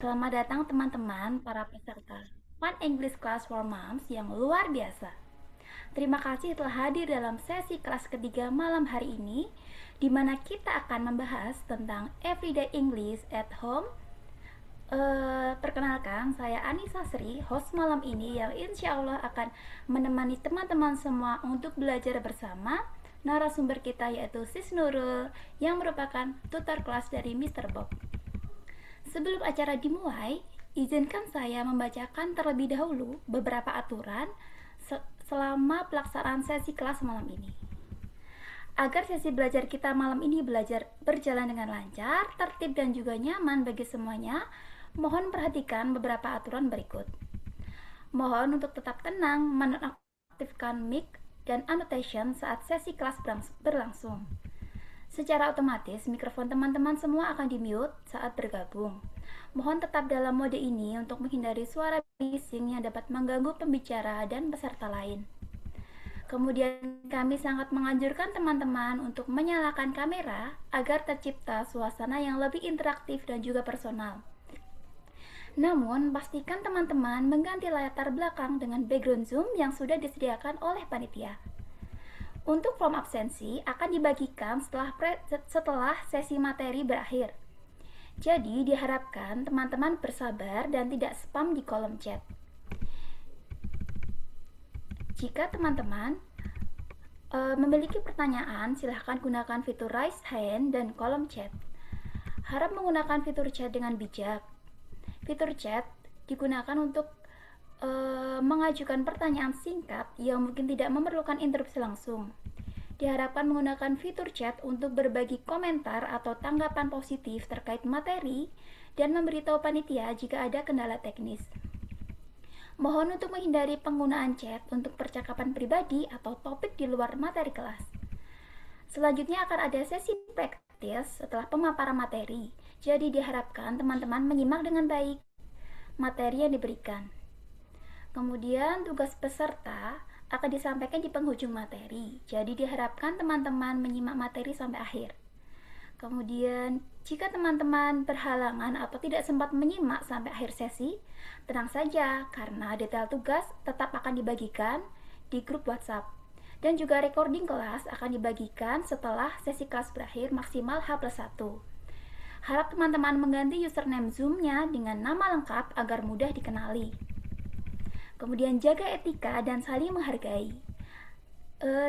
Selamat datang teman-teman para peserta Fun English Class for Moms yang luar biasa. Terima kasih telah hadir dalam sesi kelas ketiga malam hari ini, di mana kita akan membahas tentang Everyday English at Home. Perkenalkan, saya Anissa Sri, host malam ini yang insya Allah akan menemani teman-teman semua untuk belajar bersama narasumber kita yaitu Sis Nurul yang merupakan tutor kelas dari Mr. Bob. Sebelum acara dimulai, izinkan saya membacakan terlebih dahulu beberapa aturan selama pelaksanaan sesi kelas malam ini. Agar sesi belajar kita malam ini berjalan dengan lancar, tertib dan juga nyaman bagi semuanya, mohon perhatikan beberapa aturan berikut. Mohon untuk tetap tenang menonaktifkan mic dan annotation saat sesi kelas berlangsung. Secara otomatis, mikrofon teman-teman semua akan di-mute saat bergabung. Mohon tetap dalam mode ini untuk menghindari suara bising yang dapat mengganggu pembicara dan peserta lain. Kemudian kami sangat menganjurkan teman-teman untuk menyalakan kamera agar tercipta suasana yang lebih interaktif dan juga personal. Namun, pastikan teman-teman mengganti latar belakang dengan background Zoom yang sudah disediakan oleh panitia. Untuk form absensi akan dibagikan setelah sesi materi berakhir. Jadi diharapkan teman-teman bersabar dan tidak spam di kolom chat. Jika teman-teman memiliki pertanyaan, silahkan gunakan fitur raise hand dan kolom chat. Harap menggunakan fitur chat dengan bijak. Fitur chat digunakan untuk mengajukan pertanyaan singkat yang mungkin tidak memerlukan interupsi langsung. Diharapkan menggunakan fitur chat untuk berbagi komentar atau tanggapan positif terkait materi dan memberitahu panitia jika ada kendala teknis. Mohon untuk menghindari penggunaan chat untuk percakapan pribadi atau topik di luar materi kelas. Selanjutnya akan ada sesi praktis setelah pemaparan materi. Jadi diharapkan teman-teman menyimak dengan baik materi yang diberikan. Kemudian tugas peserta akan disampaikan di penghujung materi. Jadi diharapkan teman-teman menyimak materi sampai akhir. Kemudian, jika teman-teman berhalangan atau tidak sempat menyimak sampai akhir sesi, tenang saja karena detail tugas tetap akan dibagikan di grup WhatsApp. Dan juga recording kelas akan dibagikan setelah sesi kelas berakhir maksimal H+1. Harap teman-teman mengganti username Zoom-nya dengan nama lengkap agar mudah dikenali. Kemudian jaga etika dan saling menghargai.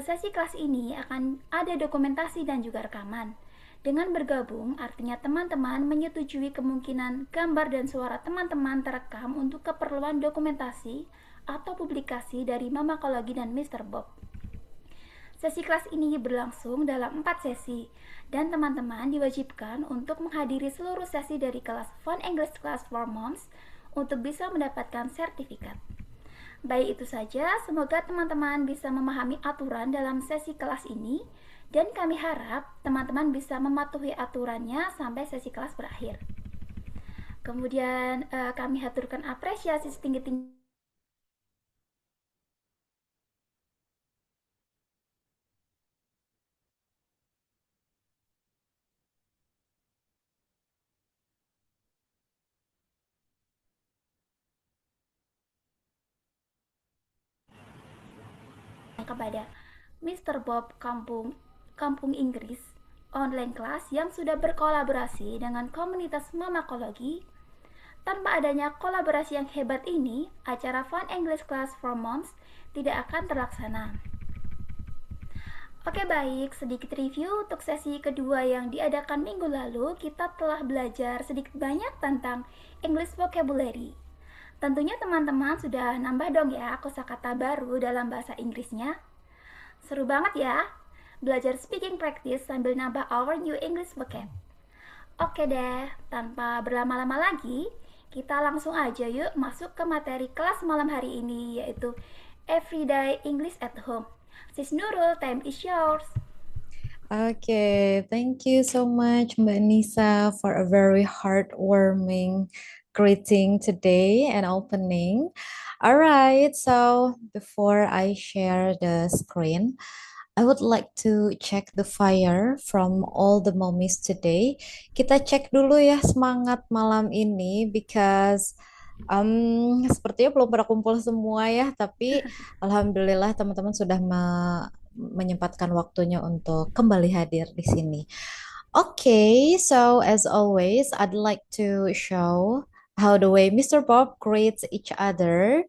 Sesi kelas ini akan ada dokumentasi dan juga rekaman. Dengan bergabung, artinya teman-teman menyetujui kemungkinan gambar dan suara teman-teman terekam untuk keperluan dokumentasi atau publikasi dari Mamakologi dan Mr. Bob. Sesi kelas ini berlangsung dalam 4 sesi, dan teman-teman diwajibkan untuk menghadiri seluruh sesi dari kelas Fun English Class for Moms untuk bisa mendapatkan sertifikat. Baik itu saja, semoga teman-teman bisa memahami aturan dalam sesi kelas ini dan kami harap teman-teman bisa mematuhi aturannya sampai sesi kelas berakhir. Kemudian kami haturkan apresiasi setinggi-tinggi kepada Mr. Bob Kampung Inggris online kelas yang sudah berkolaborasi dengan komunitas Mamakologi. Tanpa adanya kolaborasi yang hebat ini, acara Fun English Class for Moms tidak akan terlaksana. Oke baik, sedikit review untuk sesi kedua yang diadakan minggu lalu. Kita telah belajar sedikit banyak tentang English vocabulary. Tentunya teman-teman sudah nambah dong ya kosakata baru dalam bahasa Inggrisnya. Seru banget ya, belajar speaking practice sambil nambah our new English vocab. Oke deh, tanpa berlama-lama lagi, kita langsung aja yuk masuk ke materi kelas malam hari ini, yaitu Everyday English at Home. Sis Nurul, time is yours. Okay, thank you so much, Mbak Nisa, for a very heartwarming greeting today and opening. All right, so before I share the screen, I would like to check the fire from all the mommies today. Kita cek dulu ya semangat malam ini because sepertinya belum pada kumpul semua ya, tapi alhamdulillah teman-teman sudah menyempatkan waktunya untuk kembali hadir di sini. Okay, so as always, I'd like to show how the way Mr. Bob greets each other.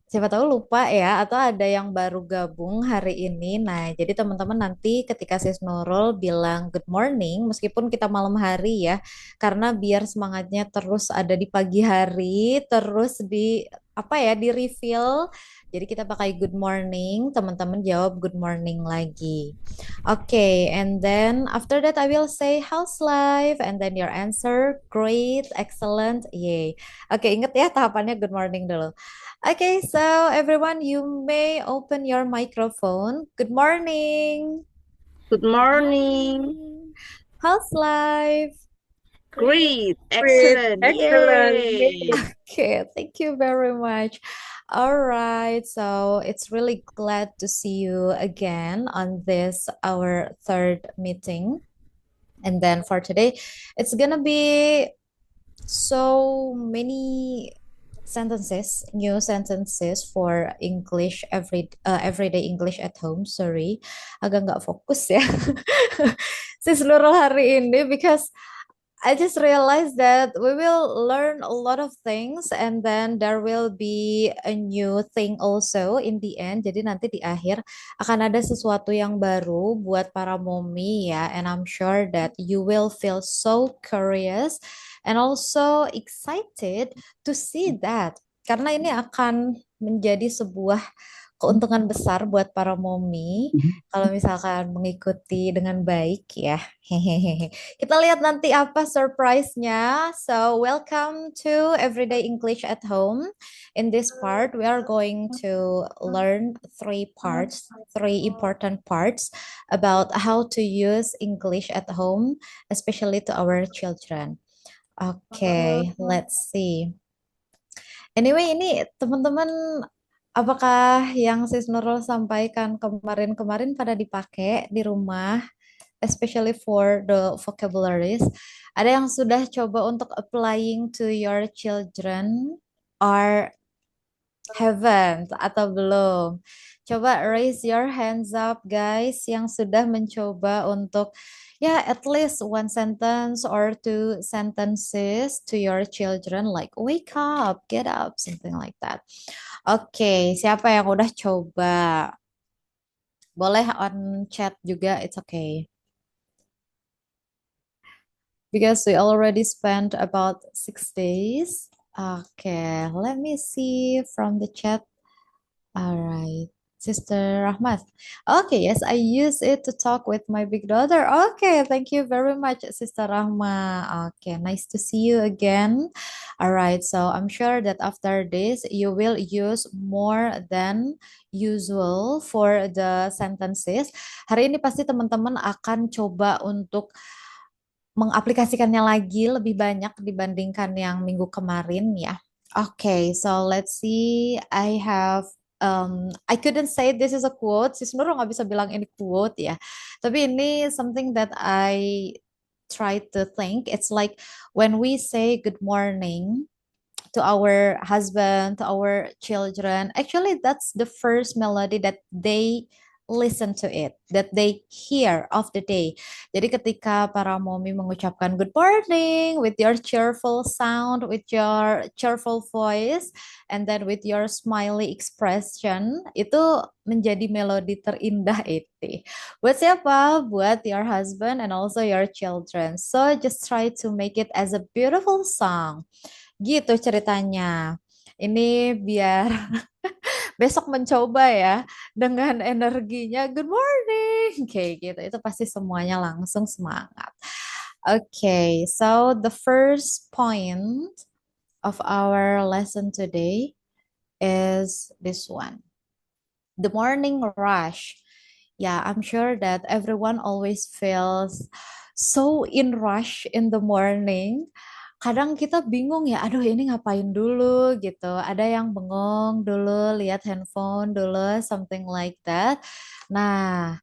Siapa tahu lupa ya, atau ada yang baru gabung hari ini. Nah, jadi teman-teman nanti ketika Sis Nurul bilang good morning, meskipun kita malam hari ya, karena biar semangatnya terus ada di pagi hari, terus di apa ya, di refill. Jadi kita pakai good morning, teman-teman jawab good morning lagi. Oke, and then after that I will say how's life, and then your answer great, excellent, yay. Oke, ingat ya tahapannya good morning dulu. Okay, so everyone, you may open your microphone. Good morning. Good Good morning. morning. How's life? Great. Great. Great, Excellent. excellent. Yay. Okay, thank you very much. All right, so it's really glad to see you again on this our third meeting. And then for today, it's gonna be so many sentences, new sentences for English everyday English at home. Sorry, agak nggak fokus ya si seluruh hari ini because I just realized that we will learn a lot of things and then there will be a new thing also in the end. Jadi nanti di akhir akan ada sesuatu yang baru buat para mommy ya. And I'm sure that you will feel so curious and also excited to see that. Karena ini akan menjadi sebuah keuntungan besar buat para mommy kalau misalkan mengikuti dengan baik ya. Hehehe. Kita lihat nanti apa surprise-nya. So, welcome to Everyday English at Home. In this part, we are going to learn three important parts about how to use English at home, especially to our children. Okay, let's see. Anyway, ini teman-teman, apakah yang Sis Nurul sampaikan kemarin-kemarin pada dipakai di rumah, especially for the vocabularies? Ada yang sudah coba untuk applying to your children or haven't atau belum? Coba raise your hands up guys yang sudah mencoba untuk ya at least one sentence or two sentences to your children like wake up, get up, something like that. Oke, siapa yang udah coba? Boleh on chat juga, it's okay. Because we already spent about 6 days. Okay, let me see from the chat. All right. Sister Rahmat. Okay, yes, I use it to talk with my big daughter. Okay, thank you very much, Sister Rahma. Okay, nice to see you again. All right, so I'm sure that after this, you will use more than usual for the sentences. Hari ini pasti teman-teman akan coba untuk mengaplikasikannya lagi lebih banyak dibandingkan yang minggu kemarin ya. Okay, so let's see. I couldn't say this is a quote. Sis Nurul nggak bisa bilang ini quote ya. Tapi ini something that I try to think. It's like when we say good morning to our husband, to our children, actually that's the first melody that they listen to it, that they hear of the day. Jadi ketika para mommy mengucapkan good morning with your cheerful sound, with your cheerful voice, and then with your smiley expression, itu menjadi melodi terindah itu. Buat siapa? Buat your husband and also your children. So just try to make it as a beautiful song. Gitu ceritanya. Ini biar besok mencoba ya dengan energinya good morning kayak gitu. Itu pasti semuanya langsung semangat. Okay, so the first point of our lesson today is this one. The morning rush. Yeah, I'm sure that everyone always feels so in rush in the morning. Kadang kita bingung ya, aduh ini ngapain dulu gitu. Ada yang bengong dulu, lihat handphone dulu, something like that. Nah,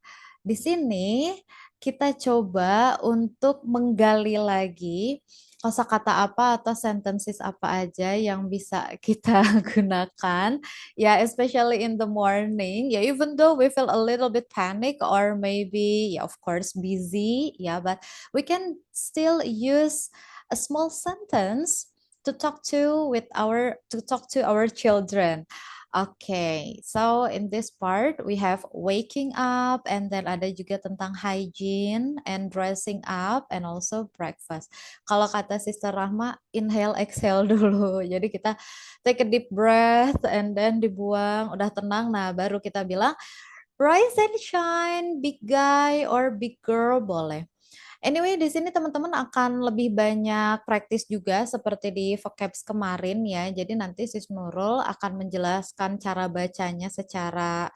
Di sini kita coba untuk menggali lagi kosakata apa atau sentences apa aja yang bisa kita gunakan. Ya, especially in the morning. Ya, even though we feel a little bit panic or maybe, ya, of course, busy. Ya, but we can still use a small sentence to talk to our children. Okay, so in this part we have waking up and then ada juga tentang hygiene and dressing up and also breakfast. Kalau kata Sister Rahma, inhale exhale dulu. Jadi kita take a deep breath and then dibuang, udah tenang. Nah, baru kita bilang rise and shine, big guy or big girl boleh. Anyway, di sini teman-teman akan lebih banyak praktis juga seperti di vocabs kemarin ya. Jadi nanti Sis Nurul akan menjelaskan cara bacanya secara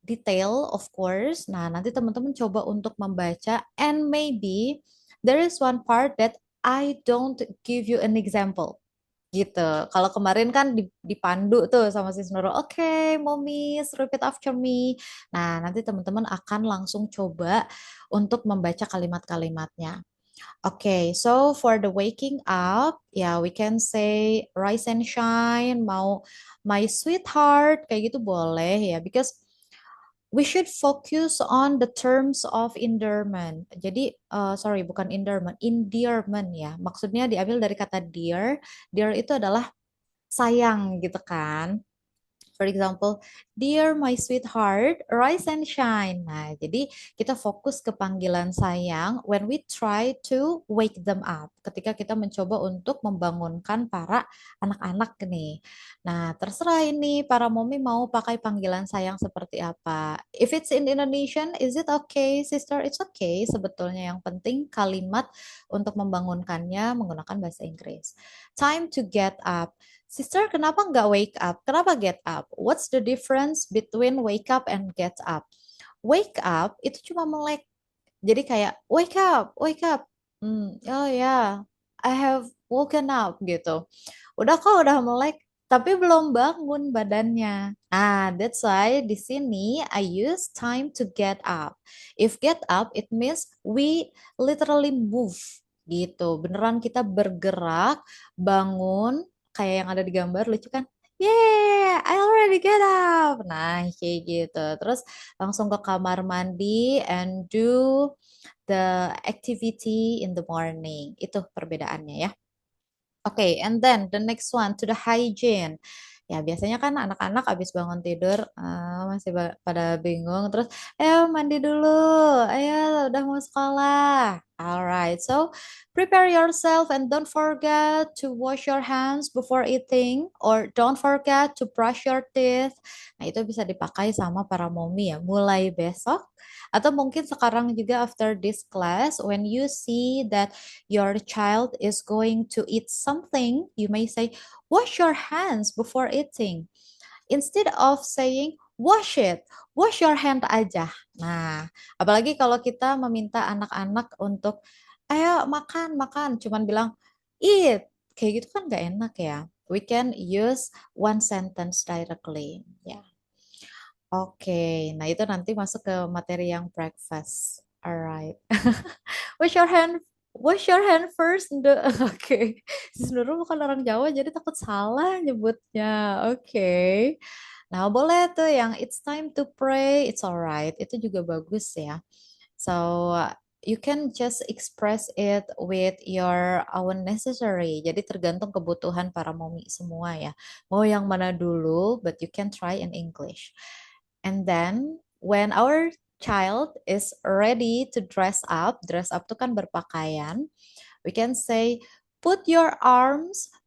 detail, of course. Nah, nanti teman-teman coba untuk membaca and maybe there is one part that I don't give you an example gitu. Kalau kemarin kan dipandu tuh sama Sis Nurul. Oke, mommies, repeat after me. Nah, nanti teman-teman akan langsung coba untuk membaca kalimat-kalimatnya. Okay, so for the waking up, yeah, we can say rise and shine, mau my sweetheart, kayak gitu boleh ya, because we should focus on the terms of endearment. Jadi, sorry, bukan endearment ya. Maksudnya diambil dari kata dear. Dear itu adalah sayang gitu kan. For example, dear my sweetheart, rise and shine. Nah, jadi kita fokus ke panggilan sayang when we try to wake them up. Ketika kita mencoba untuk membangunkan para anak-anak nih. Nah, terserah ini para mommy mau pakai panggilan sayang seperti apa. If it's in Indonesian, is it okay, sister? It's okay. Sebetulnya yang penting kalimat untuk membangunkannya menggunakan bahasa Inggris. Time to get up. Sister, kenapa nggak wake up? Kenapa get up? What's the difference between wake up and get up? Wake up itu cuma melek. Jadi kayak wake up, wake up. Oh ya, yeah, I have woken up gitu. Udah kok udah melek, tapi belum bangun badannya. Ah, that's why di sini I use time to get up. If get up, it means we literally move gitu. Beneran kita bergerak, bangun, kayak yang ada di gambar lucu kan? Yeah, I already get up. Nah, kayak gitu. Terus langsung ke kamar mandi and do the activity in the morning. Itu perbedaannya ya. Oke, and then the next one to the hygiene. Ya, biasanya kan anak-anak habis bangun tidur masih pada bingung terus ayo mandi dulu. Ayo udah mau sekolah. Alright, so prepare yourself and don't forget to wash your hands before eating or don't forget to brush your teeth. Nah, itu bisa dipakai sama para mommy ya mulai besok atau mungkin sekarang juga after this class when you see that your child is going to eat something, you may say, wash your hands before eating. Instead of saying, wash it, wash your hand aja. Nah, apalagi kalau kita meminta anak-anak untuk, ayo makan, makan. Cuman bilang, eat. Kayak gitu kan gak enak ya. We can use one sentence directly. Ya. Oke, nah itu nanti masuk ke materi yang breakfast. Alright. Wash your hand, wash your hand first. Oke. Sebenarnya bukan orang Jawa, jadi takut salah nyebutnya. Oke. Nah, boleh tuh yang it's time to pray, it's alright. Itu juga bagus ya. So, you can just express it with your own necessary. Jadi tergantung kebutuhan para mommy semua ya. Mau yang mana dulu, but you can try in English. And then when our child is ready to dress up tuh kan berpakaian, we can say, put your arms